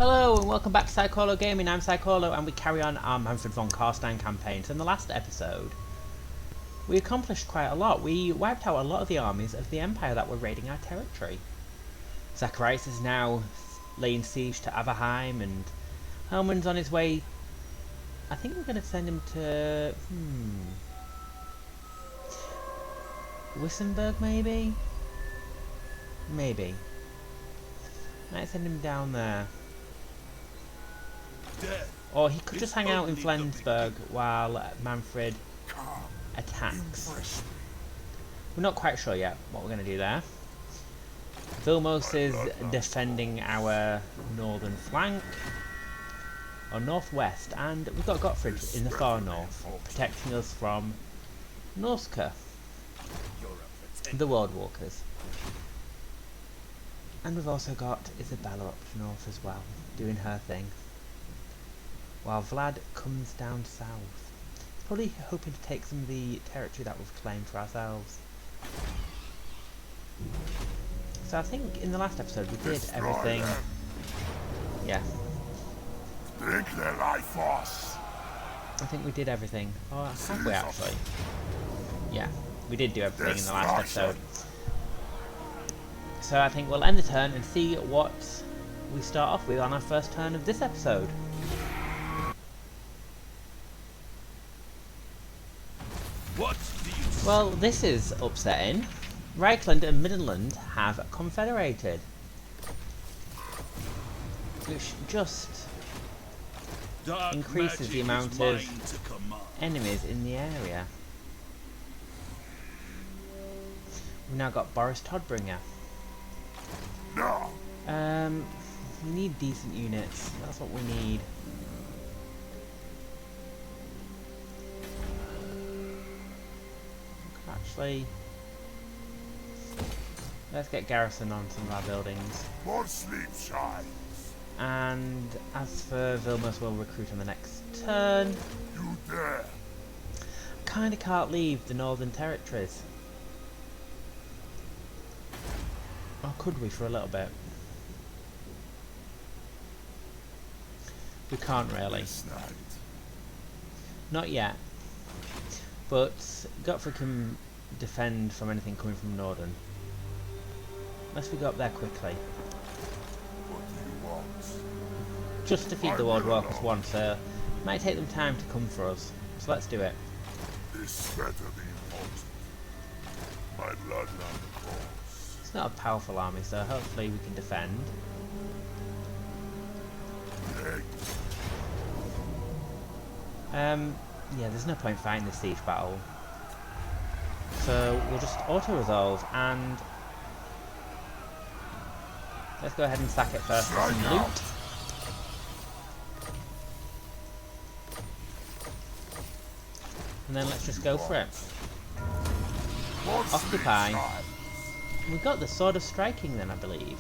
Hello and welcome back to Psycholo Gaming. I'm Psycholo and we carry on our Mannfred von Carstein campaign. So in the last episode we accomplished quite a lot. We wiped out a lot of the armies of the Empire that were raiding our territory. Zacharias is now laying siege to Averheim and Helmund's on his way. I think we're going to send him to Wissenberg maybe? Maybe. Might send him down there. Or he could just hang out in Flensburg while Mannfred attacks. We're not quite sure yet what we're going to do there. Vilmos is defending our northern flank, or northwest, and we've got Gottfried in the far north, protecting us from Norska, the World Walkers. And we've also got Isabella up north as well, doing her thing. While Vlad comes down south. Probably hoping to take some of the territory that we've claimed for ourselves. So I think in the last episode we did everything. Yeah. Take their life force. I think we did everything. Oh, have we actually? Yeah, we did do everything in the last episode. So I think we'll end the turn and see what we start off with on our first turn of this episode. Well, this is upsetting. Reikland and Midland have confederated, which just increases the amount of enemies in the area. We've now got Boris Todbringer. We need decent units. That's what we need. Actually, let's get garrison on some of our buildings. More sleep shines. And as for Vilmos, we'll recruit on the next turn. You dare. Kinda can't leave the Northern Territories. Or could we for a little bit? We can't really. Not yet. But Gottfried can defend from anything coming from Norden. Unless we go up there quickly. What do you want? Just defeat the World Walkers once, so it might take them time to come for us. So let's do it. This better be important. My bloodline calls. It's not a powerful army, so hopefully we can defend. Yeah, there's no point fighting this siege battle. So we'll just auto-resolve and let's go ahead and sack it first for some loot. And then let's just go for it. Occupy. We got the Sword of Striking then, I believe.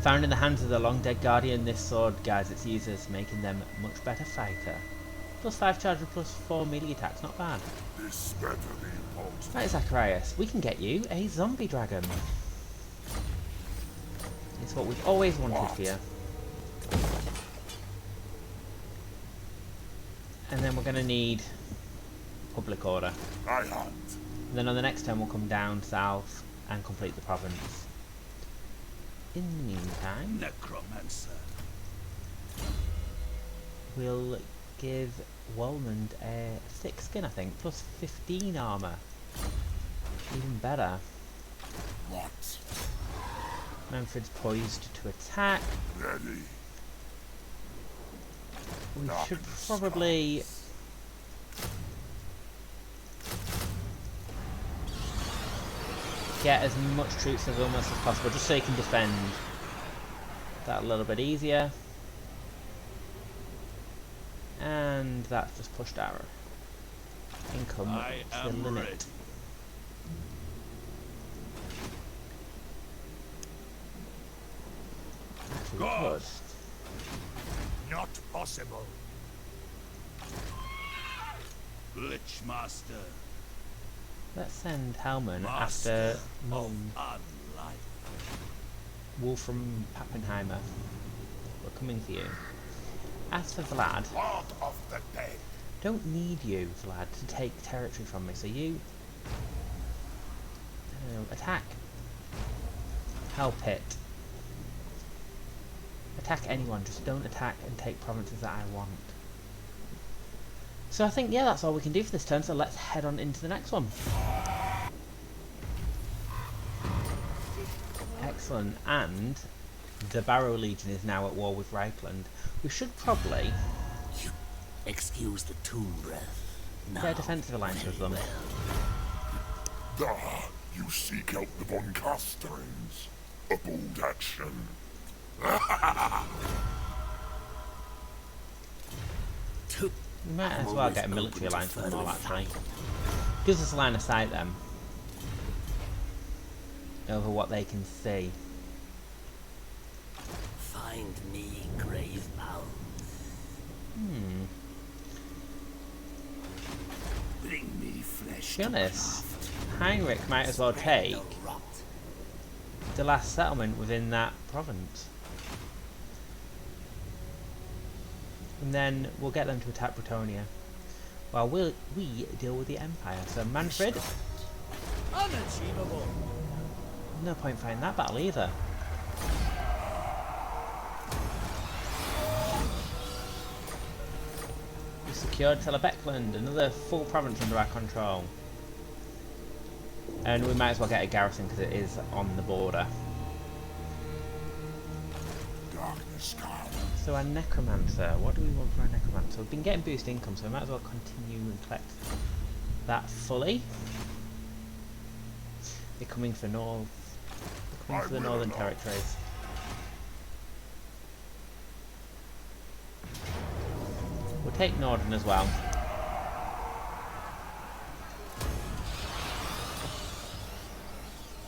Found in the hands of the long-dead Guardian, this sword guides its users, making them a much better fighter. Plus 5 charge and plus 4 melee attacks, not bad. This better be important. Right, Zacharias, we can get you a zombie dragon. It's what we've always wanted for you. And then we're going to need public order. I hunt. And then on the next turn we'll come down south and complete the province. In the meantime, Necromancer. we'll give Wallmund a thick skin, I think, plus 15 armour. Even better. What? Mannfred's poised to attack. Ready. We should probably get as much troops of Vilmos as possible, just so you can defend that a little bit easier. And that's just pushed our income to the limit. Ready. Actually, we could. Not possible. Lichmaster. Let's send Helmund Master after of unlife. Wolf from Pappenheimer. We're coming for you. As for Vlad, Part of the dead. don't need you, Vlad, to take territory from me. So you attack. Hell Pit. Attack anyone, just don't attack and take provinces that I want. So I think, yeah, that's all we can do for this turn, so let's head on into the next one. Excellent, and the Barrow Legion is now at war with Reikland. We should probably Excuse the tomb breath. get a defensive alliance with them. Ah, you seek out the von Carsteins. A bold action. We might as well get a military alliance with them all, actually. Gives us a line of sight then over what they can see. Find me grave mounds. Bring me flesh. To be honest, Heinrich might as well take the last settlement within that province. And then we'll get them to attack Bretonia while we deal with the Empire. So Mannfred, Unachievable. no point fighting that battle either. We secured Reikland, another full province under our control. And we might as well get a garrison because it is on the border. Darkness comes. So our Necromancer, what do we want for our Necromancer? We've been getting boost income, so we might as well continue and collect that fully. They're coming for North. They're coming for the Northern Territories. We'll take Norden as well.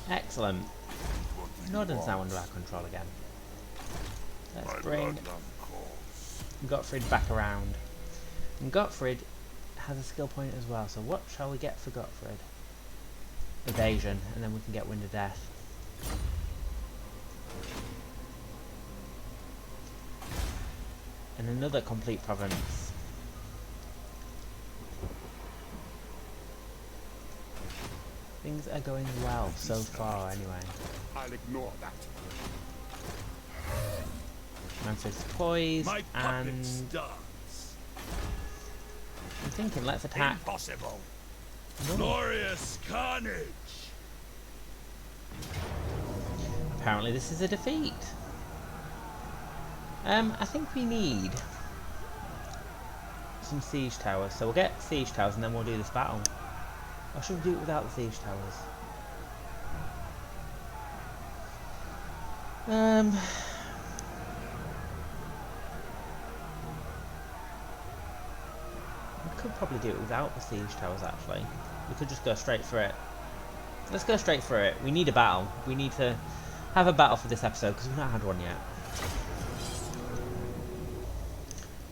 Excellent. Norden's now under our control again. Let's bring Gottfried back around. And Gottfried has a skill point as well, so what shall we get for Gottfried? Evasion, and then we can get Wind of Death. And another complete province. Things are going well so far anyway. I'll ignore that. Manfred's poised, My puppet and starts. I'm thinking let's attack. Impossible. No. Glorious carnage. Apparently this is a defeat. I think we need some siege towers, so we'll get siege towers and then we'll do this battle. Or should we do it without the siege towers? We could probably do it without the siege towers actually. We could just go straight for it. Let's go straight for it. We need a battle. We need to have a battle for this episode because we've not had one yet.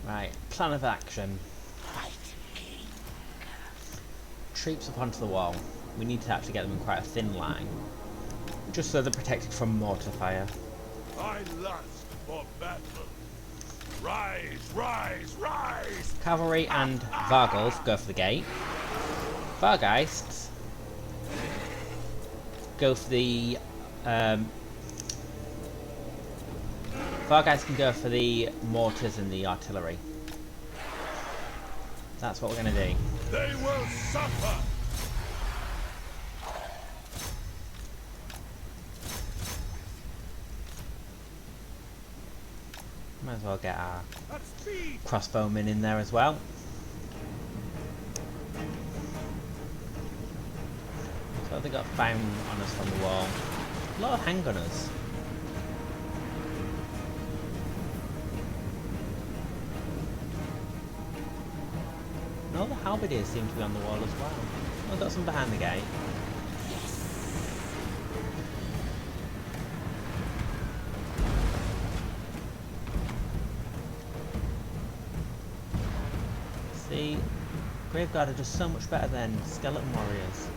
Right, plan of action. Troops up onto the wall. We need to actually get them in quite a thin line, just so they're protected from mortar fire. I lust for battle. Rise, rise, rise! Cavalry and Vargulf go for the gate. Vargeists go for the Vargeists can go for the mortars and the artillery. That's what we're going to do. They will suffer! Might as well get our At speed! crossbowmen in there as well. So they got found on us from the wall. A lot of handgunners. And all the halberdiers seem to be on the wall as well. I've got some behind the gate. See, Graveguard are just so much better than skeleton warriors.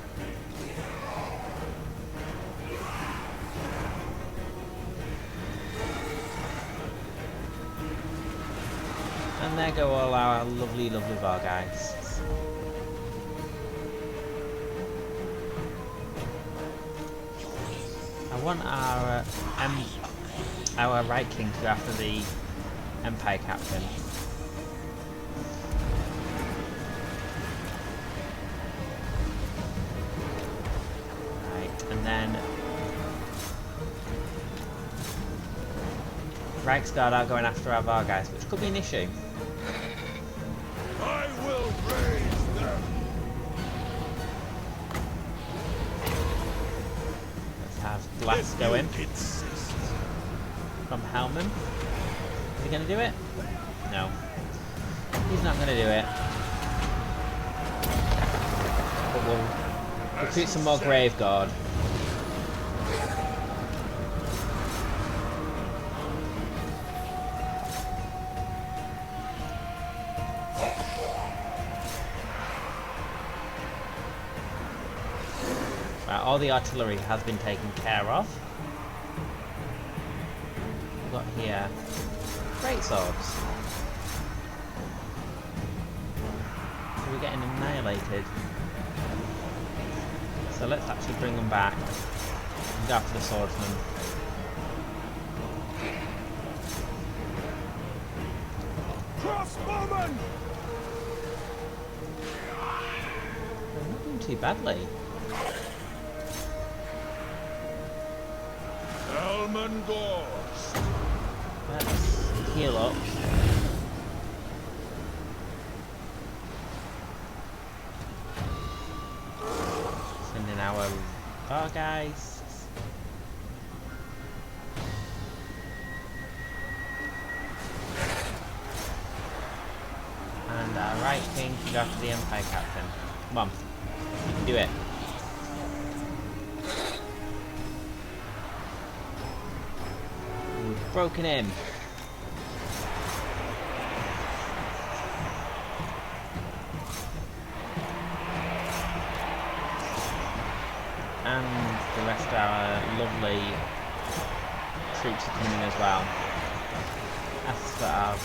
And there go all our lovely, lovely Vargeists. I want our Reikland to go after the Empire Captain. Right, and then Reichsguard are going after our Vargeist, which could be an issue. I will raise them. Let's have Blast go in from Hellman. Is he going to do it? No. He's not going to do it. But we'll recruit some more Grave Guard. All the artillery has been taken care of. We've got here great swords. So we're getting annihilated. So let's actually bring them back and go after the swordsman. Crossbowmen! They're not doing too badly. Blood and Gore. Let's heal up. Send in our Vargeists. And our right king can go after the Empire Captain. Come on, you can do it. We've broken in. And the rest of our lovely troops are coming in as well. As for our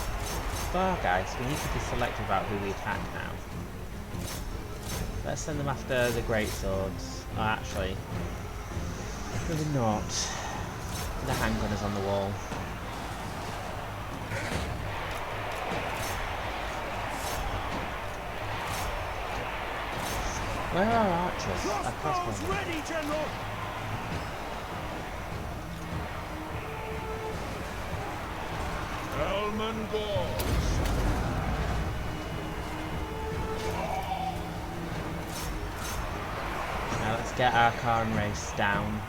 Vargeists, we need to be selective about who we attack now. Let's send them after the great swords. Oh, actually, maybe not. The handgunners on the wall. Where are our archers? Crossbows ready, General! Blood and Gore. Now let's get our Khan race down.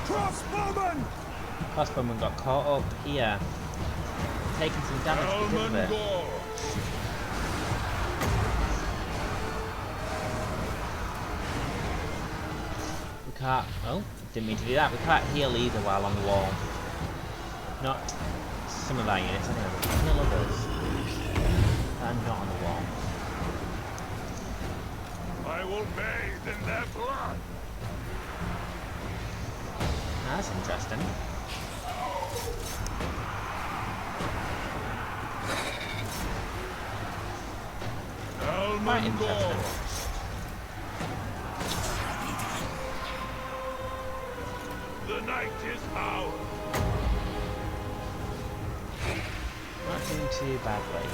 Crossbowmen! Crossbowman got caught up here. Taking some damage because of it. We can't... Oh, didn't mean to do that. We can't heal either while on the wall. Not some of our units, anyway. We can heal others that are not on the wall. I will bathe in their blood. That's interesting. Quite interesting. The night is ours. Not doing too badly.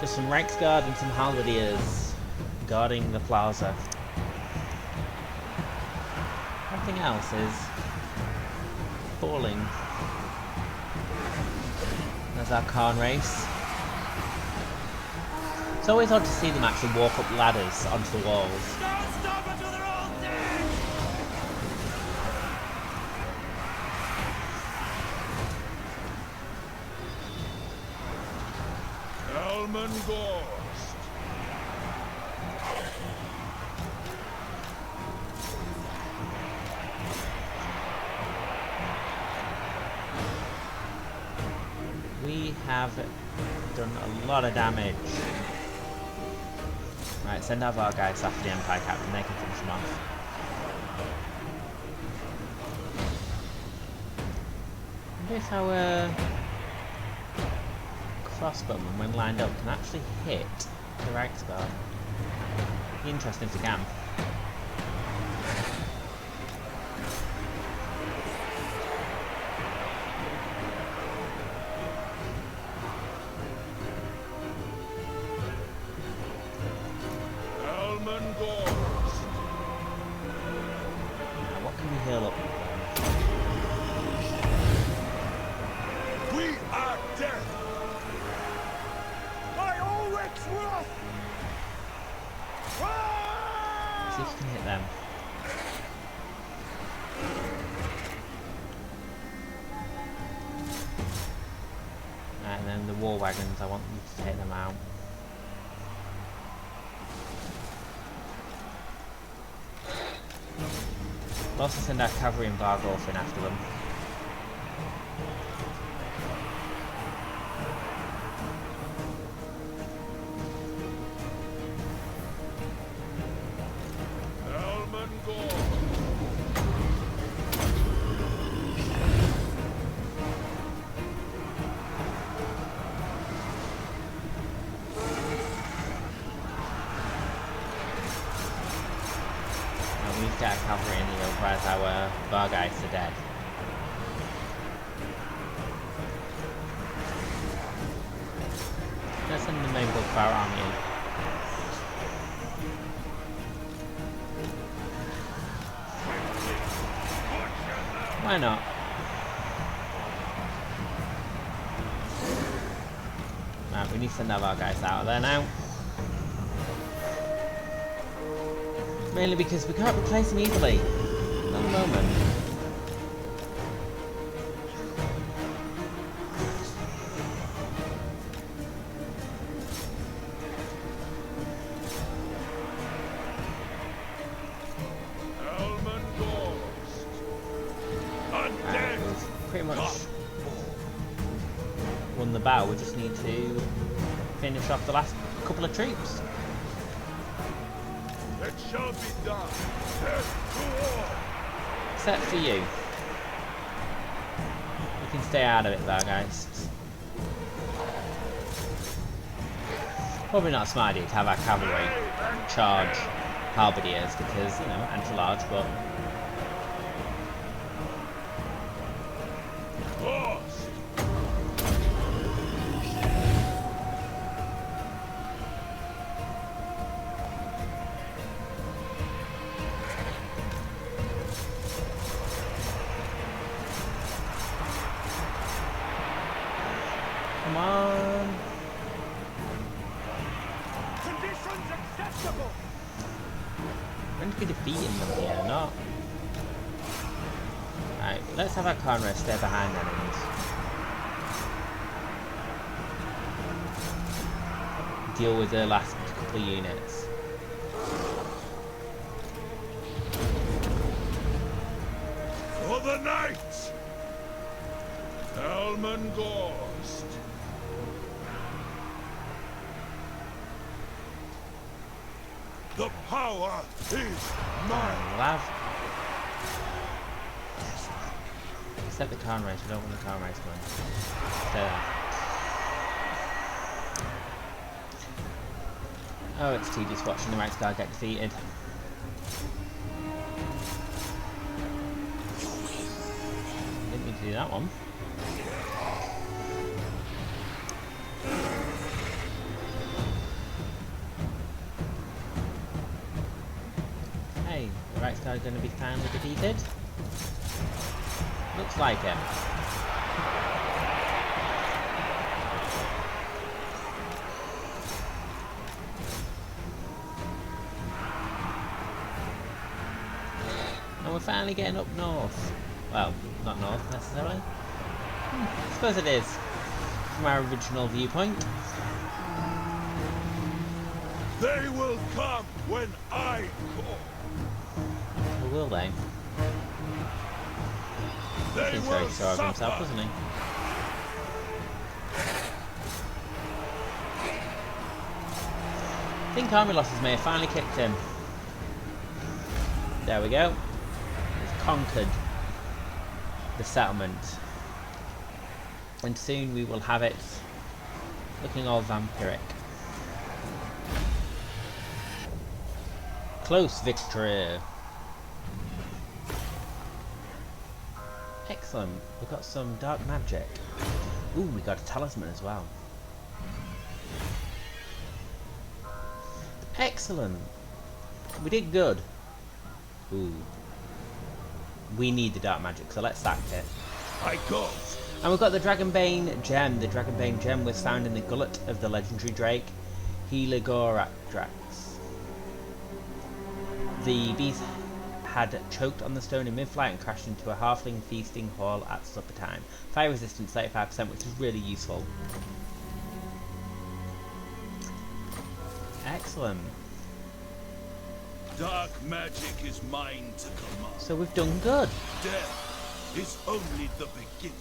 Just some Reichsguard and some Halberdiers guarding the plaza. Everything else is falling. There's our Khan race. It's always odd to see them actually walk up ladders onto the walls. Don't stop until they're all dead! Blood and Gore. We have done a lot of damage. Right, send our Vargeists after the Empire Captain, they can finish them off. wonder if our crossbowman, when lined up, can actually hit the Reichsguard. Be interesting if he can. What can we heal up with then? We are dead. My Ulrich's wrath. See if you can hit them. And then the war wagons, I want you to take them out. We'll also send our cavalry and Vargolf in after them. Get our cavalry in here, otherwise our Vargeists are dead. Let's send the main bulk of our army in. Why not? Right, we need to send our Vargeists out of there now. Mainly because we can't replace them easily. Not at the moment. Right, we've pretty much won the battle. We just need to finish off the last couple of troops. It shall be done. Death to all. Except for you. You can stay out of it, Vargeists. Probably not a smart idea to have our cavalry charge halberdiers because, you know, anti-large, but... Lost. Come on. Conditions acceptable. We're going to be defeating them here, not... Right, let's have our Conrad stay behind enemies. Deal with the last couple of units. For the knights. Elmengorst. The power is mine. We'll have... Except the Conrads, we don't want the Conrads going. Stay there. Oh, it's tedious watching the Reichsguard get defeated. Didn't mean to do that one. Hey, the Reichsguard going to be finally defeated? Looks like it. And we're finally getting up north. Well, not north necessarily. I suppose it is, from our original viewpoint. They will come when I call. Or will they? They Seems will very sure of himself, suffer. doesn't he? I think army losses may have finally kicked in. There we go. We've conquered the settlement. and soon we will have it looking all vampiric. Close victory. Excellent. We've got some dark magic. Ooh, we got a talisman as well. Excellent. We did good. Ooh. We need the dark magic, so let's sack it. I go. And we've got the Dragonbane gem. The Dragonbane gem was found in the gullet of the legendary drake Heligoratrax. The beast had choked on the stone in mid-flight and crashed into a halfling feasting hall at supper time. Fire resistance 35%, which is really useful. Excellent. Dark magic is mine to command. So we've done good. Death is only the beginning.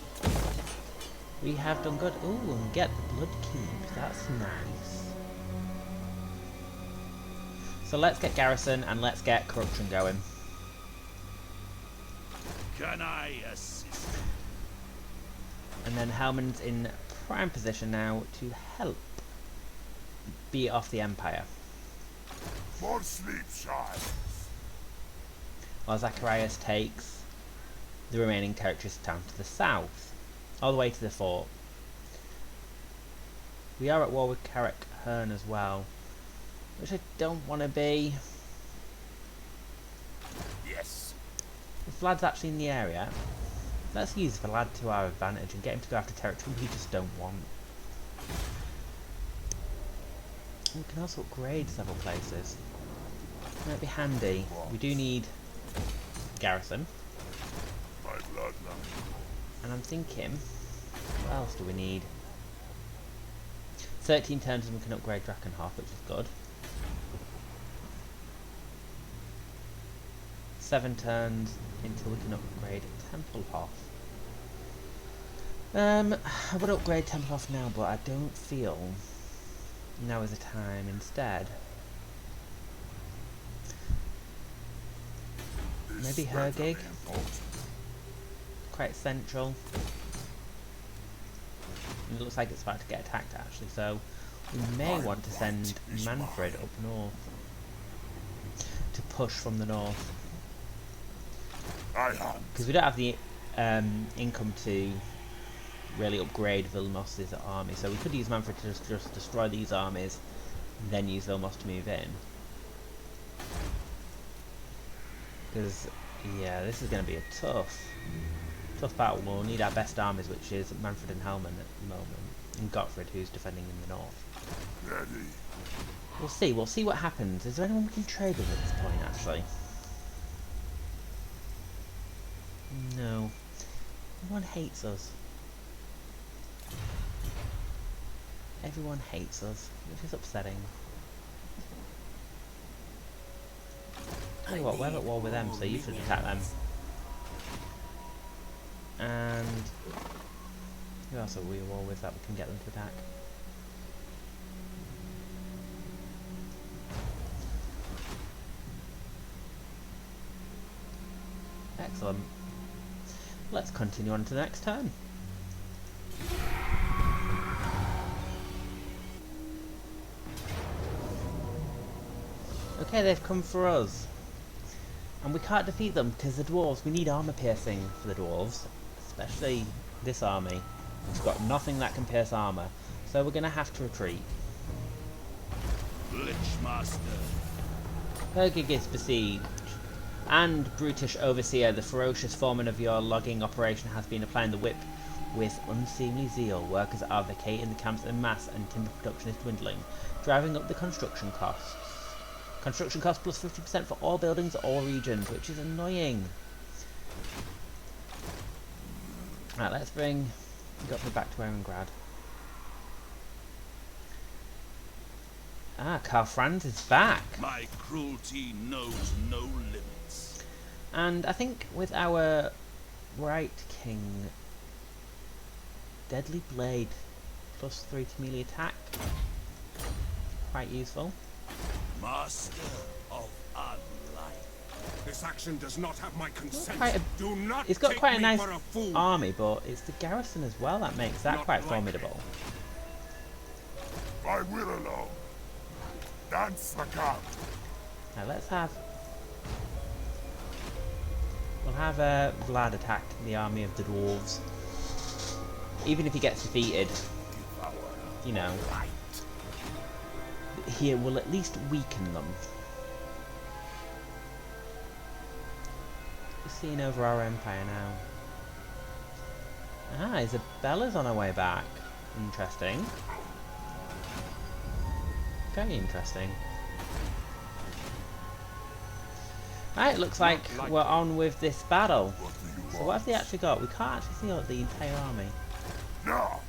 We have done good. Ooh, and get the blood keep. That's nice. So let's get garrison and let's get corruption going. Can I assist? And then Helman's in prime position now to help beat off the Empire. More sleep shines. While Zacharias takes the remaining territories down to the south, all the way to the fort. We are at war with Carrick Hearn as well, which I don't want to be. Yes. If Vlad's actually in the area, let's use Vlad to our advantage and get him to go after territory we just don't want. We can also upgrade several places. Might be handy. We do need garrison. My bloodline. And I'm thinking, what else do we need? 13 turns and we can upgrade Drakenhof, which is good. 7 turns until we can upgrade Templehof. I would upgrade Templehof now, but I don't feel now is the time instead. Maybe Hergig? Quite central. It looks like it's about to get attacked actually, so we may want to send Mannfred up north to push from the north. Because we don't have the income to really upgrade Vilmos's army, so we could use Mannfred to just destroy these armies, then use Vilmos to move in. Because, yeah, this is going to be a tough battle. We'll need our best armies, which is Mannfred and Helman at the moment, and Gottfried, who's defending in the north. Ready. We'll see what happens. Is there anyone we can trade with at this point, actually? No. Everyone hates us. Everyone hates us, which is upsetting. Tell you what, we're at war with them, so you should attack them. And who else are we at war with that we can get them to attack? Excellent. Let's continue on to the next turn. Okay, they've come for us. And we can't defeat them because the dwarves, we need armor piercing for the dwarves. Especially this army. It's got nothing that can pierce armor. So we're going to have to retreat. Lichmaster. Hergig is besieged. And Brutish Overseer, the ferocious foreman of your logging operation, has been applying the whip with unseemly zeal. Workers are vacating the camps en masse and timber production is dwindling, driving up the construction costs. Construction costs plus 50% for all buildings or regions, which is annoying. Right, let's bring Gottfried back to Erengrad. Ah, Karl Franz is back. My cruelty knows no limits. And I think with our Right King, Deadly Blade plus 3 to melee attack, quite useful. Master of unlife. This action does not have my consent. Do not He's got take quite a me nice for a fool. army, but it's the garrison as well that makes that Not quite like formidable. I will alone. Dance the camp. Now let's have... We'll have Vlad attack the army of the dwarves. Even if he gets defeated, you know, he will at least weaken them. Just seeing over our empire now. Ah, Isabella's on her way back. Interesting. Very interesting. Right, looks like we're on with this battle. So what have they actually got? We can't actually see the entire army. No.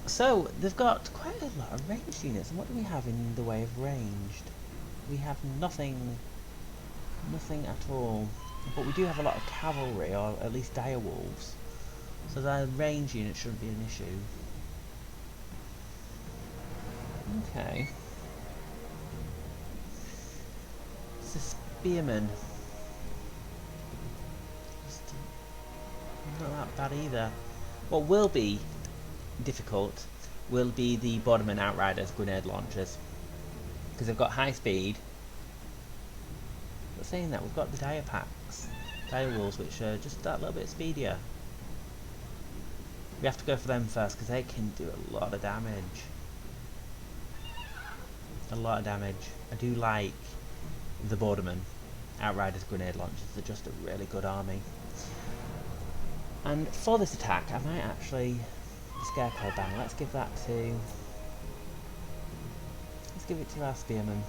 So, they've got quite a lot of ranged units, and what do we have in the way of ranged? We have nothing at all. But we do have a lot of cavalry, or at least dire wolves. So their range unit shouldn't be an issue. Okay. It's a spearman. Not that bad either. What will be difficult will be the Borderman Outriders grenade launchers, because they've got high speed. But saying that, we've got the dire packs, dire wolves, which are just that little bit speedier. We have to go for them first because they can do a lot of damage. A lot of damage. I do like the Borderman Outriders grenade launchers. They're just a really good army. And for this attack, I might actually Scarecrow Bang. Let's give that to... Let's give it to our spearman.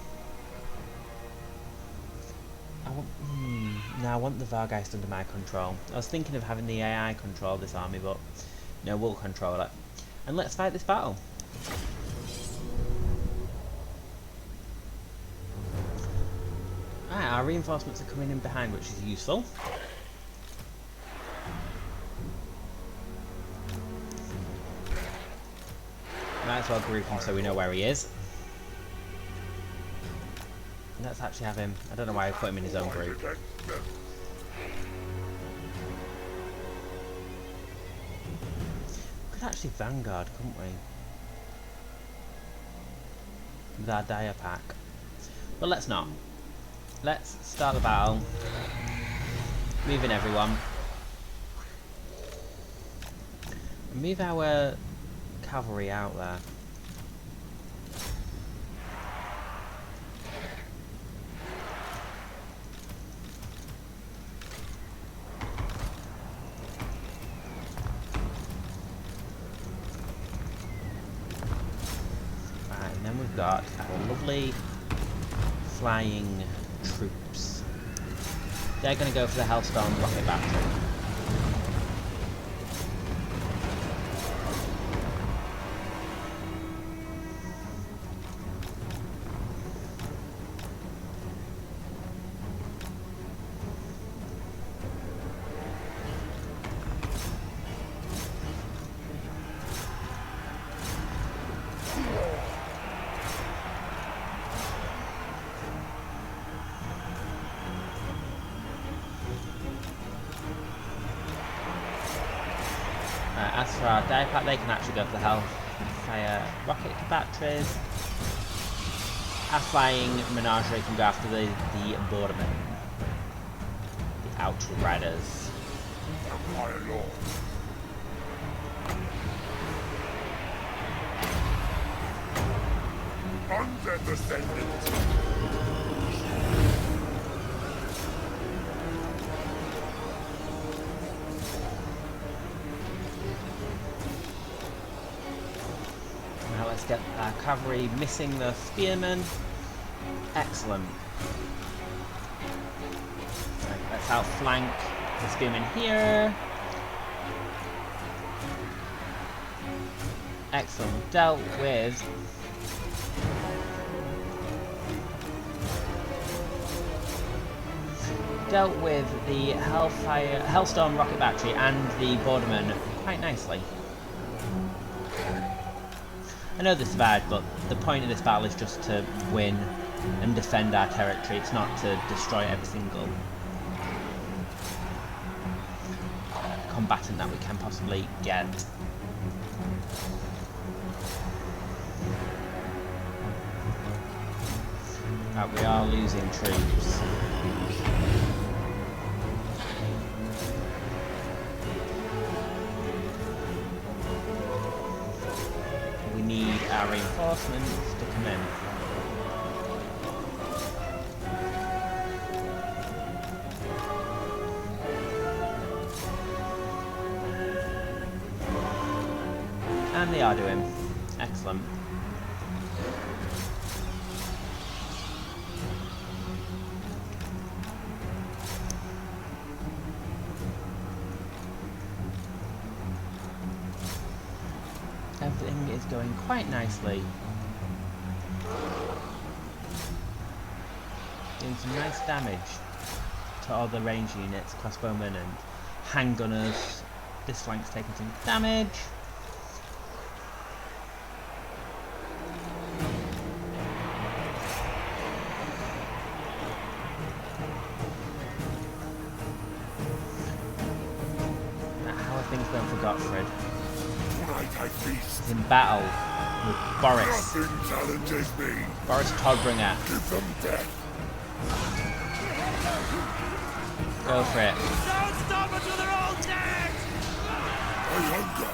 No, I want the Vargeist under my control. I was thinking of having the AI control this army, but no, we'll control it. And let's fight this battle. Alright, our reinforcements are coming in behind, which is useful. Might as well group him so we know where he is. Let's actually have him. I don't know why I put him in his own group. We could actually vanguard, couldn't we? With our dire pack. But let's not. Let's start the battle. Move in everyone. Move our cavalry out there. Right, and then we've got our lovely flying troops. They're going to go for the Hellstorm rocket battery. As for our die pack, they can actually go for the Hellfire rocket batteries. Our flying menagerie can go after the Bordermen, the Outriders. My lord. Undead descendants. Let's get our cavalry missing the spearmen. Excellent. Right, let's outflank the spearmen here. Excellent. Dealt with the Hellstorm rocket battery and the Bordermen quite nicely. I know they survived, but the point of this battle is just to win and defend our territory. It's not to destroy every single combatant that we can possibly get. Right, we are losing troops. We need our reinforcements to come in. And they are doing. Excellent. Everything is going quite nicely. Doing some nice damage to all the range units, crossbowmen and handgunners. This flank's taking some damage. Now, how are things going for Gottfried? Tonight I feast. In battle with Boris. Nothing challenges me. Boris Todbringer. Give them death. Go for it. Don't stop until they're all dead! I hunger.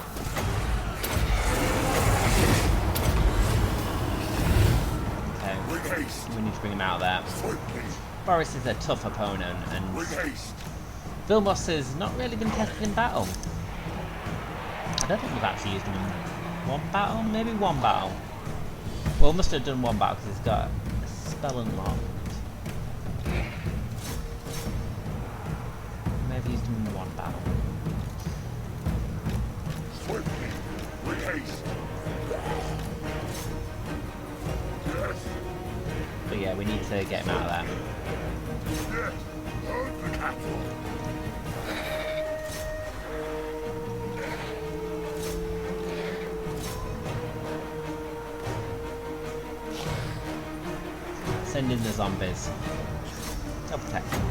Okay, With haste. we need to bring him out of there. Swiftly. Boris is a tough opponent, and With haste. Vilmos has not really been tested in battle. I don't think we've actually used him in one battle, maybe one battle. Well, we must have done one battle because he's got a spell unlocked. Maybe used him in one battle. Swiftly. With haste. Yes. But yeah, we need to get him out of there. Yes. Herd the cattle. Send in the zombies. They'll protect them.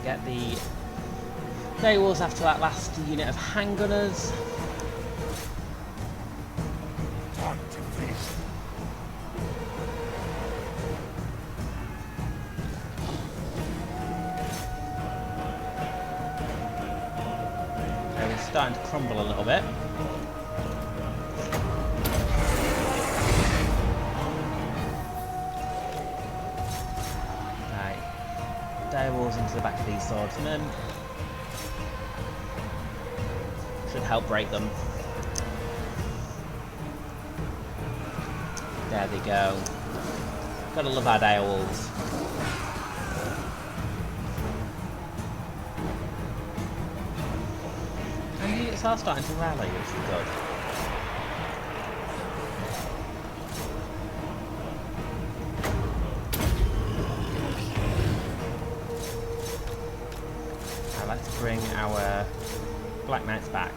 Get the day walls after that last unit of handgunners. Time to feast. They're starting to crumble a little bit. Direwolves into the back of these swordsmen. Should help break them. There they go. Gotta love our direwolves. And units are starting to rally, which is good. Bring our Black Knights back.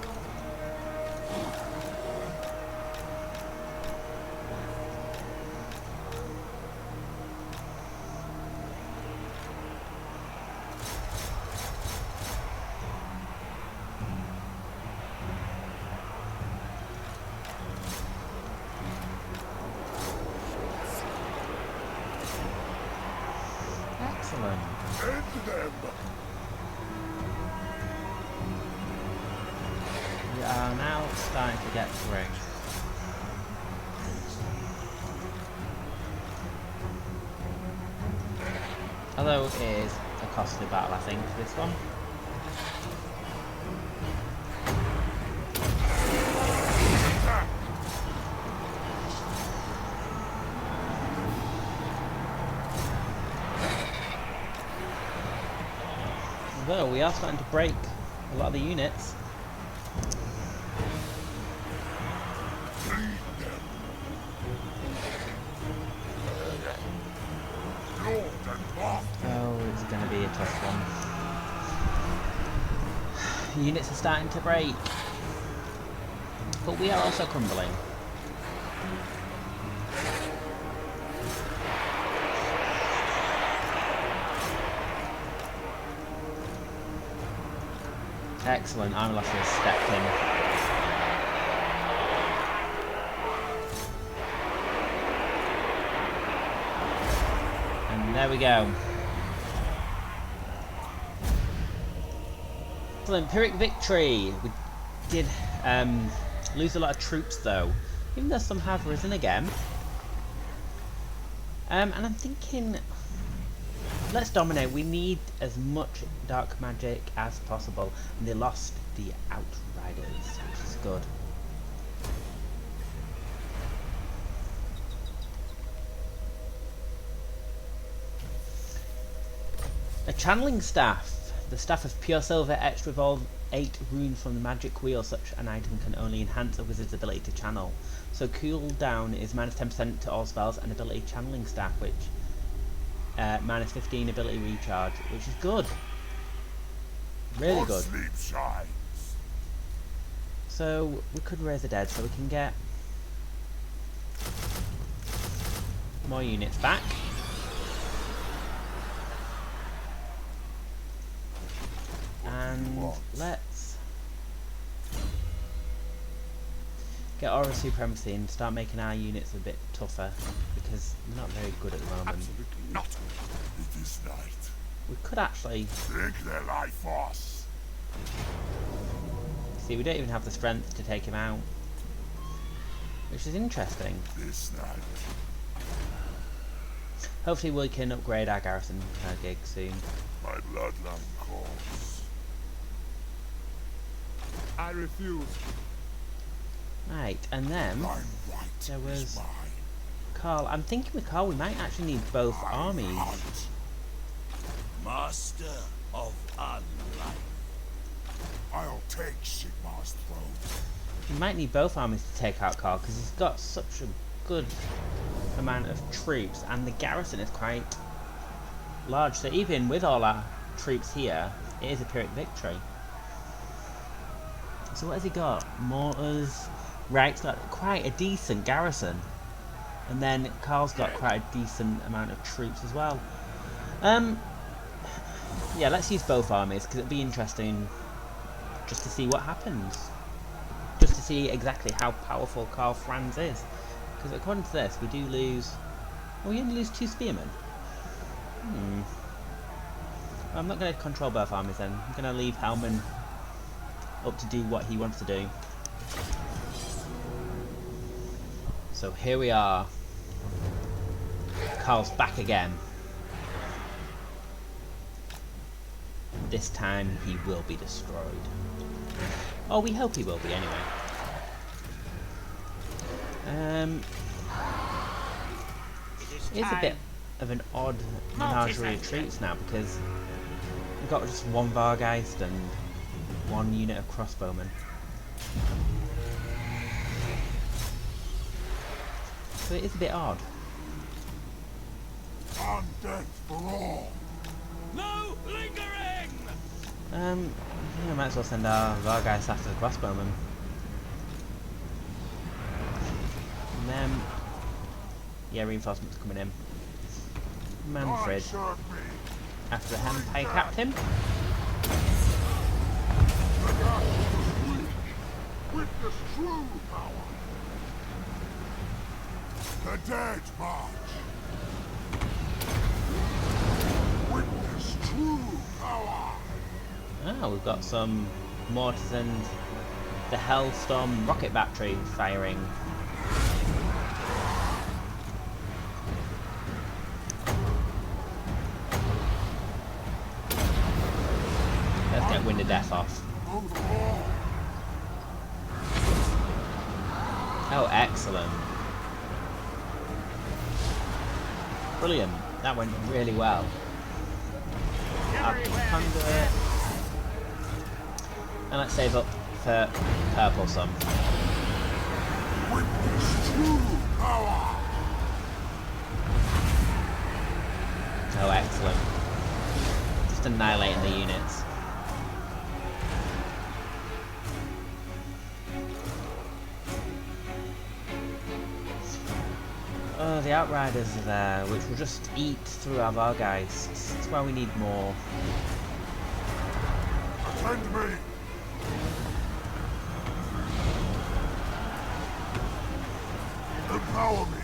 Excellent. End them. We are now starting to get through. Although it is a costly battle, I think, this one. Although we are starting to break a lot of the units. Oh, it's going to be a tough one. Units are starting to break. But we are also crumbling. Excellent, Army Lasher has stepped in. And there we go. Excellent, Pyrrhic victory! We did lose a lot of troops though, even though some have risen again. And I'm thinking, let's dominate. We need as much dark magic as possible. And they lost the Outriders, which is good. A channeling staff. The staff of pure silver etched with all 8 runes from the magic wheel. Such an item can only enhance a wizard's ability to channel. So cooldown is minus 10% to all spells and ability channeling staff, which minus 15 ability recharge, which is good. Really good. So we could raise the dead, so we can get more units back. And let's get Aura Supremacy and start making our units a bit tougher, because they're not very good at the moment. Absolutely not. It is night. We could actually Take their life force. see, we don't even have the strength to take him out, which is interesting. This night. Hopefully we can upgrade our garrison gig soon. My bloodline calls. I refuse. Right, and then Thine right there was is mine. Carl. I'm thinking with Carl we might actually need both armies. Hunt. Master of unlife. I'll take Sigmar's throne. We might need both armies to take out Carl, because he's got such a good amount of troops and the garrison is quite large, so even with all our troops here it is a Pyrrhic victory. So what has he got? Mortars. Reik's got quite a decent garrison, and then Carl's got quite a decent amount of troops as well. Yeah, let's use both armies because it'd be interesting just to see what happens, just to see exactly how powerful Karl Franz is, because according to this we do lose, well, we only lose 2 spearmen. I'm not going to control both armies then. I'm going to leave Hellman up to do what he wants to do. So here we are. Karl's back again. This time he will be destroyed. Oh, we hope he will be anyway. It's a bit of an odd menagerie of troops now, because we've got just 1 Vargeist and 1 unit of crossbowmen. So it is a bit odd. On death for all. No lingering! We might as well send our Vargeist after the crossbowmen. And then, yeah, reinforcements coming in. Mannfred after the Empire Captain. Witness true power. The dead march. Witness true power. Ah, we've got some mortars and the Hellstorm rocket battery firing. Let's get Wind of Death off. Oh, excellent. Brilliant. That went really well. Conduit. And let's save up for purple some. Witness true power. Oh, excellent. Just annihilating the units. Oh, the Outriders are there, which will just eat through our Vargeists. That's why we need more. Attend me! Empower me!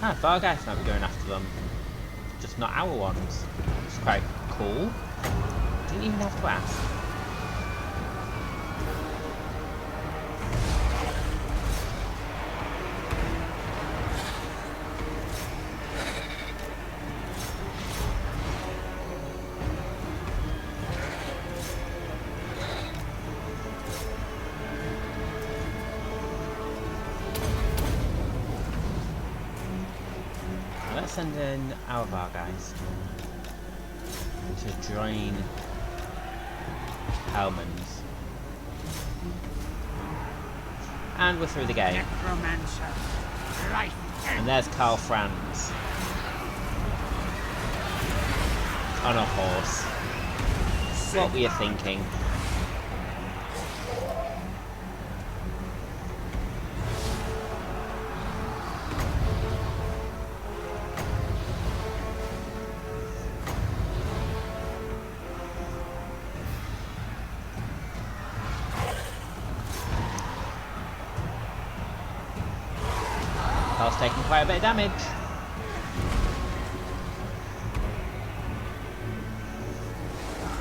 Ah, Vargeists might be going after them. Just not our ones. It's quite cool. Didn't even have to ask. Let's send in our Vargeist to join Hellman's. And we're through the game. Necromancer. Right. And there's Karl Franz. On a horse. What were you thinking? Karl's taking quite a bit of damage.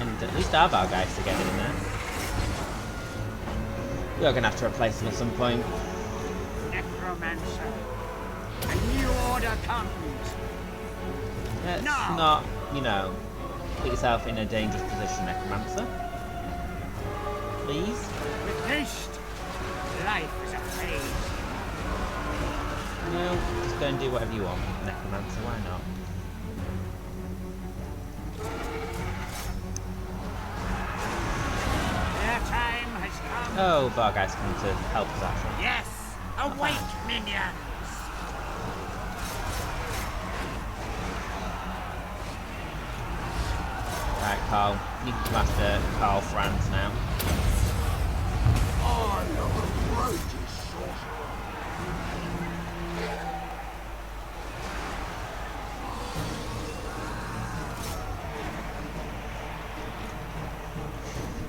And at least our Vargeists are getting in there. We are going to have to replace them at some point. Necromancer. A new order comes. Let's No. not, you know, put yourself in a dangerous position, Necromancer. Please? With haste. Life is a phase. No, just go and do whatever you want, Necromancer, why not? Their time has come. Oh, Vargeist coming to help us actually. Yes. Awake, minions. Right, Karl, you can come after Karl Franz now. I am the greatest sorcerer.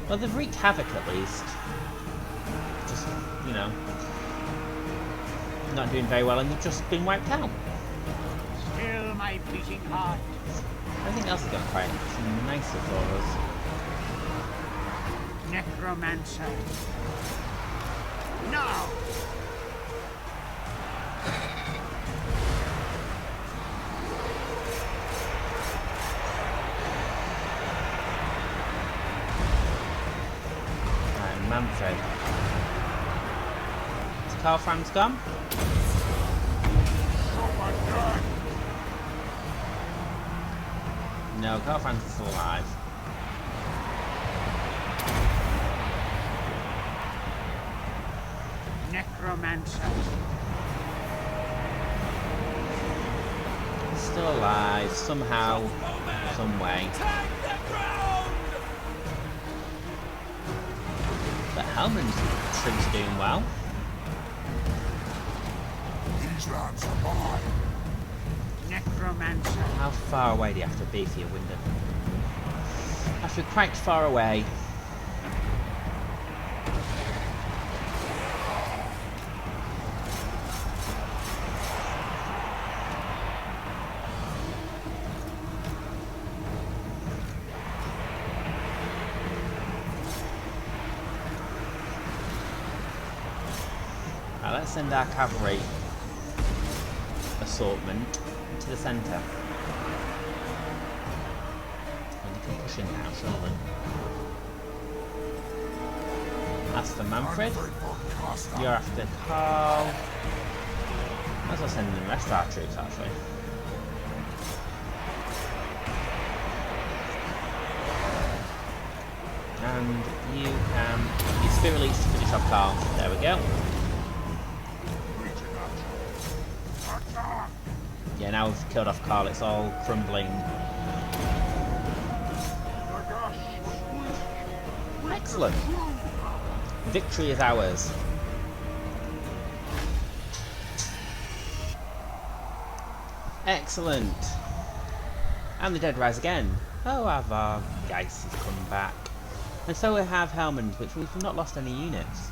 Well, they've wreaked havoc at least. Just, you know, not doing very well and they've just been wiped out. Still my beating heart. Everything else has gone quite nicer for us. Necromancer. Now. Right, Mannfred. Is Karl Franz gone? No, Karl Franz is still alive. Necromancer. He's still alive, somehow, some way. But Hellman's troops are doing well. These lands are mine. Necromancer. How far away do you have to be for your window? Have to be quite far away. Right, let's send our cavalry assortment to the centre. And you can push in now, surely. As for Mannfred, Mannfred von Carstein. you're after Karl. Might as well send in the rest of our troops, actually. And you can use Spirit Release to finish off Carl. There we go. Yeah, now we've killed off Carl, it's all crumbling. Excellent. Victory is ours. Excellent. And the dead rise again. Oh, our Geist has come back. And so we have Helmand, which we've not lost any units.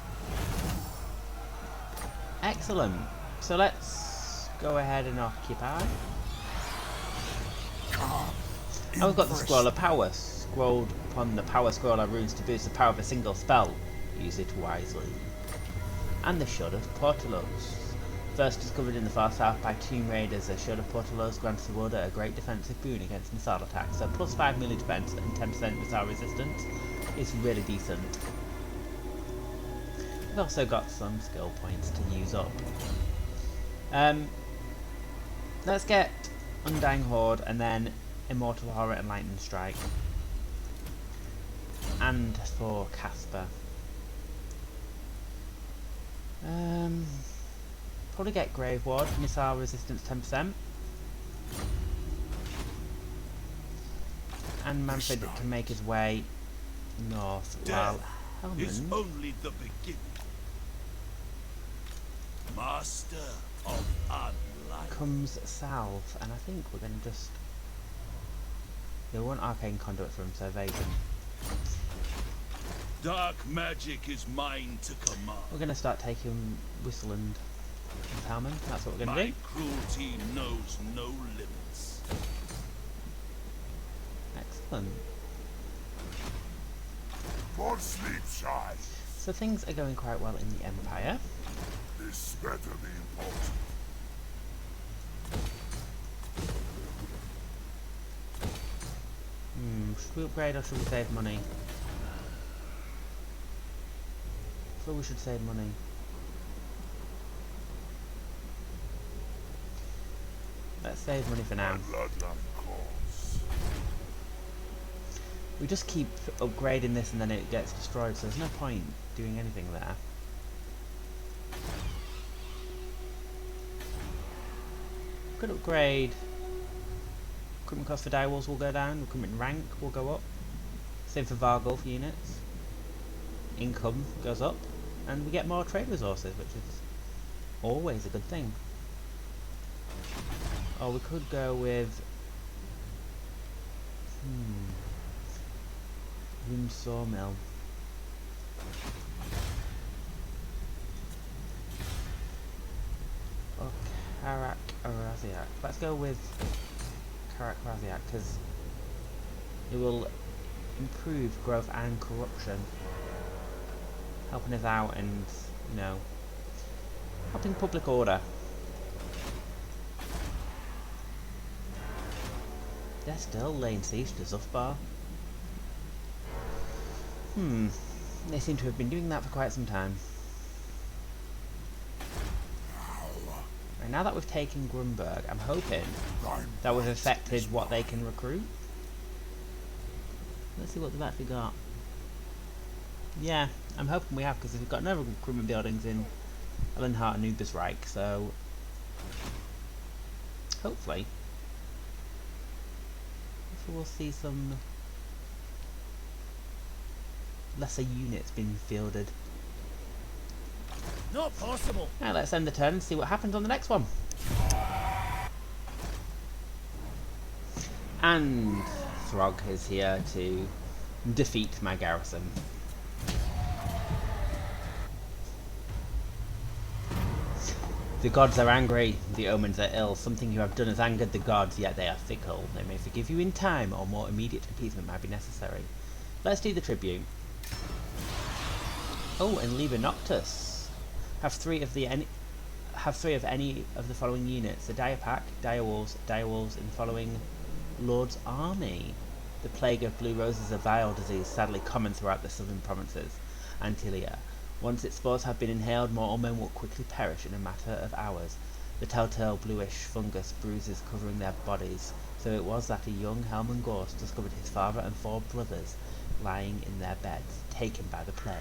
Excellent. So let's go ahead and occupy. And we've got the Scroll of Power. Scrolled upon the Power Scroll are runes to boost the power of a single spell. Use it wisely. And the Shield of Portalos. First discovered in the far south by Tomb Raiders, a Shield of Portalos grants the wielder a great defensive boon against missile attacks. So plus 5 melee defense and 10% missile resistance is really decent. We've also got some skill points to use up. Let's get Undying Horde and then Immortal Horror and Lightning Strike. And for Casper. Probably get Grave Ward, missile resistance 10%. And Mannfred can make his way north while Is Helmand only the beginning. Master of Unlight. comes south, and I think we're going to just... Yeah, we want Arcane Conduit for him, so evasion. Dark magic is mine to command. We're going to start taking Whistland with Helmand, that's what we're going to My do. cruelty knows no limits. Excellent. For sleep shy. So things are going quite well in the Empire. This better be important. Should we upgrade or should we save money? I thought we should save money. Let's save money for now. Bloodline cause. We just keep upgrading this and then it gets destroyed, so there's no point doing anything there. Could upgrade. Equipment cost for die walls will go down, equipment rank will go up. Same for Vargulf units. Income goes up, and we get more trade resources, which is always a good thing. Or we could go with Room Sawmill. Or Karak Araziak. Let's go with Karak Araziak because it will improve growth and corruption, helping us out and, you know, helping public order. They're still laying siege to Zufbar. They seem to have been doing that for quite some time. Right, now that we've taken Grunburg, I'm hoping that we've affected what they can recruit. Let's see what they've actually got. Yeah, I'm hoping we have, because we've got no recruitment buildings in Elenhart and Ubersreich, so hopefully we'll see some lesser units being fielded. Not possible. Now let's end the turn and see what happens on the next one. And Throg is here to defeat my garrison. The gods are angry, the omens are ill. Something you have done has angered the gods, yet they are fickle. They may forgive you in time, or more immediate appeasement might be necessary. Let's do the tribute. Oh, and Liber Noctis. Have three of any of the following units: the Dire Pack, Dire Wolves in the following Lord's Army. The plague of blue roses is a vile disease, sadly common throughout the southern provinces. Antilia. Once its spores have been inhaled, mortal men will quickly perish in a matter of hours. The telltale bluish fungus bruises covering their bodies. So it was that a young Helmand Gorst discovered his father and 4 brothers lying in their beds, taken by the plague.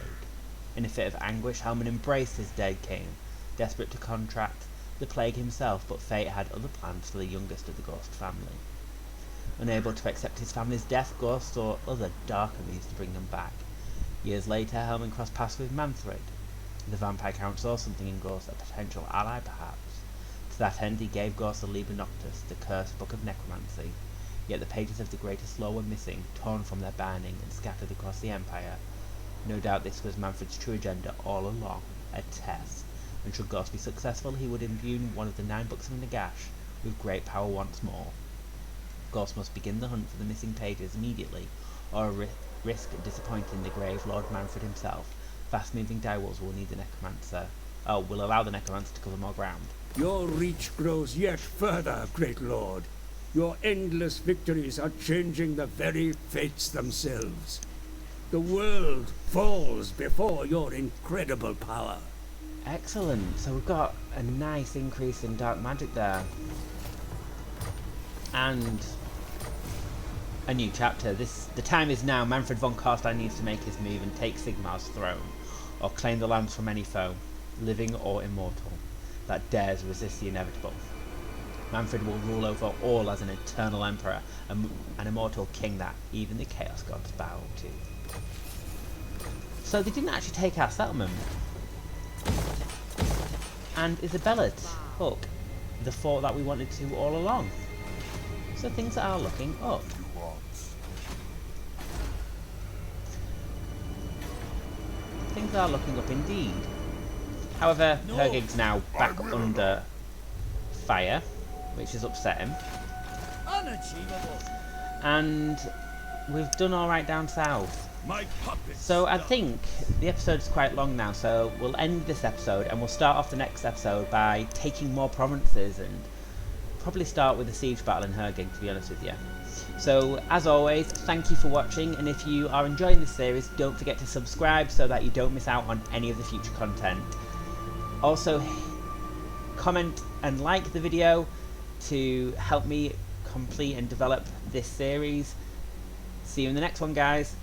In a fit of anguish, Helman embraced his dead king, desperate to contract the plague himself, but fate had other plans for the youngest of the Ghost family. Unable to accept his family's death, Ghost saw other darker means to bring them back. Years later, Helman crossed paths with Mannfred. The vampire count saw something in Ghost, a potential ally perhaps. To that end, he gave Ghost the Liber Noctis, the cursed book of necromancy. Yet the pages of the greatest law were missing, torn from their binding and scattered across the Empire. No doubt this was Mannfred's true agenda all along, a test, and should Ghost be successful, he would imbue one of the 9 books of Nagash with great power once more. Ghost must begin the hunt for the missing pages immediately, or risk disappointing the grave Lord Mannfred himself. Fast-moving direwolves will need the necromancer. Will allow the necromancer to cover more ground. Your reach grows yet further, great lord. Your endless victories are changing the very fates themselves. The world falls before your incredible power. Excellent. So we've got a nice increase in dark magic there. And a new chapter. The time is now. Mannfred von Carstein needs to make his move and take Sigmar's throne, or claim the lands from any foe, living or immortal, that dares resist the inevitable. Mannfred will rule over all as an eternal emperor, an immortal king that even the Chaos Gods bow to. So they didn't actually take our settlement. And Isabella took the fort that we wanted to all along. So things are looking up. Things are looking up indeed. However, Hergig's now back under fire, which has upset him. Unachievable. And we've done alright down south. My puppets. So I think the episode's quite long now, so we'll end this episode and we'll start off the next episode by taking more provinces and probably start with a siege battle in Hergig, to be honest with you. So as always, thank you for watching, and if you are enjoying this series, don't forget to subscribe so that you don't miss out on any of the future content. Also, comment and like the video to help me complete and develop this series. See you in the next one, guys.